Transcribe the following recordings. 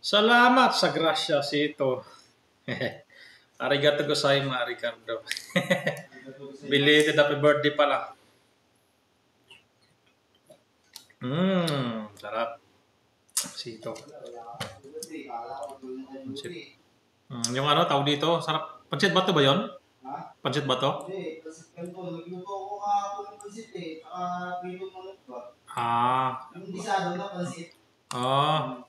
Salamat sa grasya sito. Arigato gozaimasu, Ricardo. Belated happy birthday pala. Sarap. Sito. Pansit. Yung ano, tawag dito, sarap. Pansit ba ito ba yun? Pansit ba ito? Hindi, pansit canton. Nagluto ako kahapon ng pansit eh. Saka pito manok ba? Yung bisado na pansit. Pansit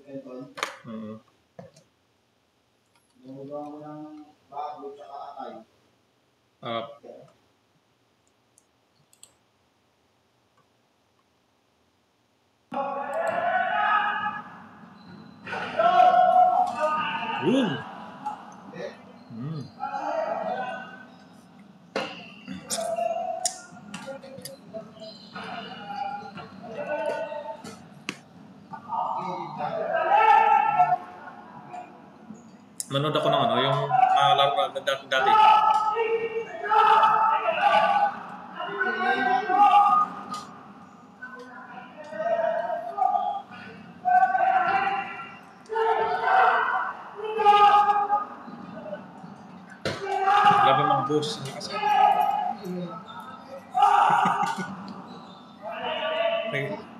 canton. Nagawa ko ng baboy tsaka atay. Manood ako ng ano, yung laro na dati. Grabe mga boses niya kasi.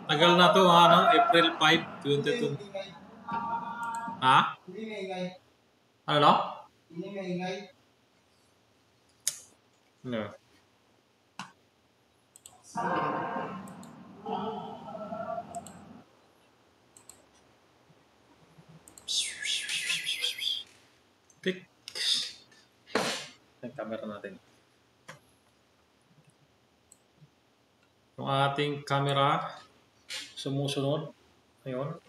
Tagal na to, ano, April 5, 22. Ha? Hindi maingay. Ano no? Hindi maingay. No. Click. Yung camera natin. Yung ating camera sumusunod. Ayun.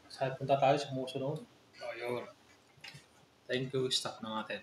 Saan punta tayo? Sumusunod. Ayun. Thank you. Stop na natin.